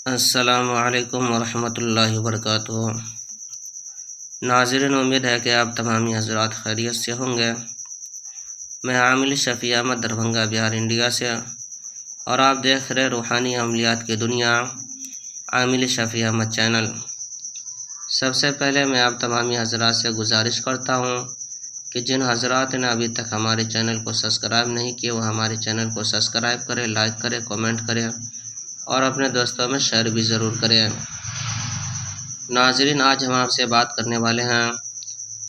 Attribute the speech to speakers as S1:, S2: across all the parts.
S1: السلام علیکم ورحمۃ اللہ وبرکاتہ۔ ناظرین، امید ہے کہ آپ تمامی حضرات خیریت سے ہوں گے۔ میں عامل شفیع احمد دربھنگہ بہار انڈیا سے، اور آپ دیکھ رہے روحانی عملیات کی دنیا عامل شفیع احمد چینل۔ سب سے پہلے میں آپ تمامی حضرات سے گزارش کرتا ہوں کہ جن حضرات نے ابھی تک ہمارے چینل کو سبسکرائب نہیں کیے وہ ہمارے چینل کو سبسکرائب کریں، لائک کریں، کمنٹ کریں اور اپنے دوستوں میں شیئر بھی ضرور کریں۔ ناظرین، آج ہم آپ سے بات کرنے والے ہیں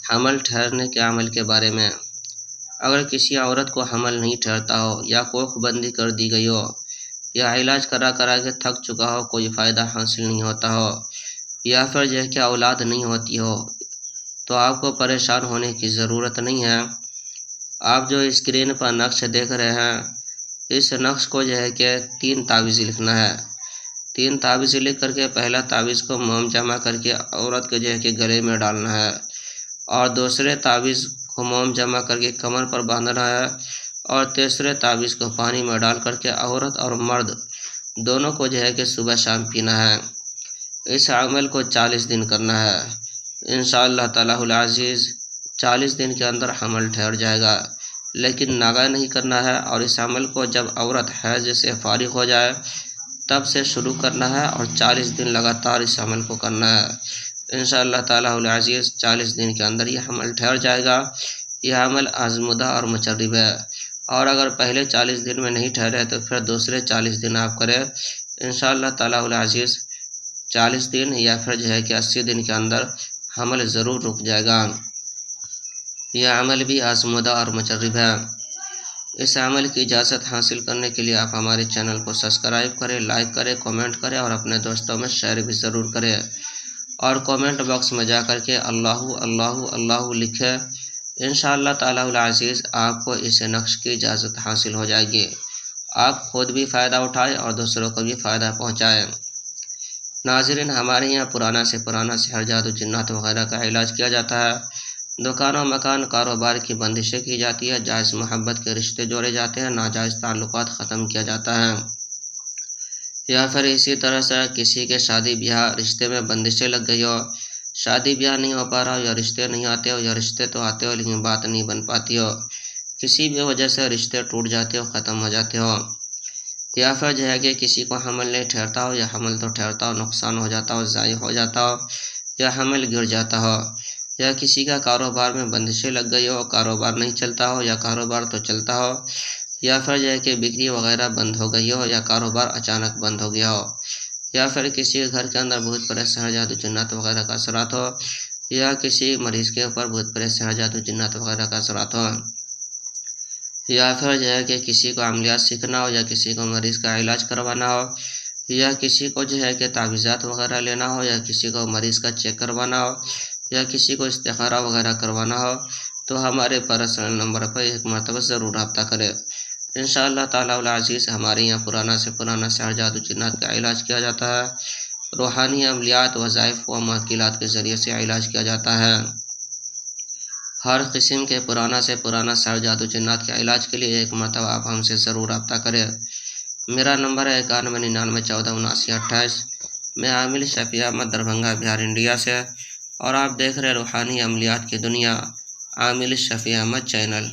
S1: حمل ٹھہرنے کے عمل کے بارے میں۔ اگر کسی عورت کو حمل نہیں ٹھہرتا ہو، یا کوکھ بندی کر دی گئی ہو، یا علاج کرا کے تھک چکا ہو، کوئی فائدہ حاصل نہیں ہوتا ہو، یا پھر کہ اولاد نہیں ہوتی ہو، تو آپ کو پریشان ہونے کی ضرورت نہیں ہے۔ آپ جو اسکرین پر نقش دیکھ رہے ہیں، اس نقش کو 3 تعویذ لکھنا ہے۔ 3 تعویذ لکھ کر کے پہلا تعویذ کو موم جمع کر کے عورت کے گلے میں ڈالنا ہے، اور دوسرے تعویذ کو موم جمع کر کے کمر پر باندھنا ہے، اور تیسرے تعویذ کو پانی میں ڈال کر کے عورت اور مرد دونوں کو صبح شام پینا ہے۔ اس عمل کو 40 دن کرنا ہے۔ انشاءاللہ تعالی العزیز 40 دن کے اندر حمل ٹھہر جائے گا، لیکن ناغہ نہیں کرنا ہے، اور اس عمل کو جب عورت حیض سے فارغ ہو جائے تب سے شروع کرنا ہے، اور 40 دن لگاتار اس عمل کو کرنا ہے۔ انشاءاللہ تعالی العزیز 40 دن کے اندر یہ حمل ٹھہر جائے گا۔ یہ عمل آزمودہ اور مجرب ہے، اور اگر پہلے 40 دن میں نہیں ٹھہرے تو پھر دوسرے 40 دن آپ کریں۔ انشاءاللہ تعالی العزیز 40 دن یا پھر 80 دن کے اندر حمل ضرور رک جائے گا۔ یہ عمل بھی آزمودہ اور مجرب ہے۔ اس عمل کی اجازت حاصل کرنے کے لیے آپ ہمارے چینل کو سبسکرائب کریں، لائک کریں، کمنٹ کریں اور اپنے دوستوں میں شیئر بھی ضرور کریں، اور کمنٹ باکس میں جا کر کے اللہ اللہ اللہ لکھیں۔ انشاءاللہ تعالی العزیز آپ کو اس نقش کی اجازت حاصل ہو جائے گی۔ آپ خود بھی فائدہ اٹھائیں اور دوسروں کو بھی فائدہ پہنچائیں۔ ناظرین، ہمارے یہاں پرانا سے پرانا سحر، جادو، جنات وغیرہ کا علاج کیا جاتا ہے۔ دکانوں، مکان، کاروبار کی بندشیں کی جاتی ہے، جائز محبت کے رشتے جوڑے جاتے ہیں، ناجائز تعلقات ختم کیا جاتا ہے، یا پھر اسی طرح سے کسی کے شادی بیاہ رشتے میں بندشیں لگ گئی ہو، شادی بیاہ نہیں ہو پا رہا ہو، یا رشتے نہیں آتے ہو، یا رشتے تو آتے ہو لیکن بات نہیں بن پاتی ہو، کسی بھی وجہ سے رشتے ٹوٹ جاتے ہو، ختم ہو جاتے ہو، یا پھر کہ کسی کو حمل نہیں ٹھہرتا ہو، یا حمل تو ٹھہرتا ہو نقصان ہو جاتا ہو، ضائع ہو جاتا ہو، یا حمل گر جاتا ہو، یا کسی کا کاروبار میں بندشیں لگ گئی ہو، کاروبار نہیں چلتا ہو، یا کاروبار تو چلتا ہو، یا پھر کہ بکری وغیرہ بند ہو گئی ہو، یا کاروبار اچانک بند ہو گیا ہو، یا پھر کسی کے گھر کے اندر بھوت پریت سحر جادو جنات وغیرہ کا اثرات ہو، یا کسی مریض کے اوپر بھوت پریت سحر جادو جنات وغیرہ کا اثرات ہو، یا پھر کہ کسی کو عملیات سیکھنا ہو، یا کسی کو مریض کا علاج کروانا ہو، یا کسی کو کہ تعویذات وغیرہ لینا ہو، یا کسی کو مریض کا چیک کروانا ہو، یا کسی کو استخارہ وغیرہ کروانا ہو، تو ہمارے پرسنل نمبر پر ایک مرتبہ ضرور رابطہ کرے۔ انشاءاللہ تعالی العزیز ہمارے یہاں پرانا سے پرانا سحر جادو جنات کا علاج کیا جاتا ہے، روحانی عملیات، وظائف و معقولات کے ذریعے سے علاج کیا جاتا ہے۔ ہر قسم کے پرانا سے پرانا سحر جادو جنات کے علاج کے لیے ایک مرتبہ آپ ہم سے ضرور رابطہ کریں۔ میرا نمبر ہے 9199147928۔ میں عامل شفیع احمد دربھنگہ بہار انڈیا سے، اور آپ دیکھ رہے روحانی عملیات کی دنیا عامل شفیع احمد چینل۔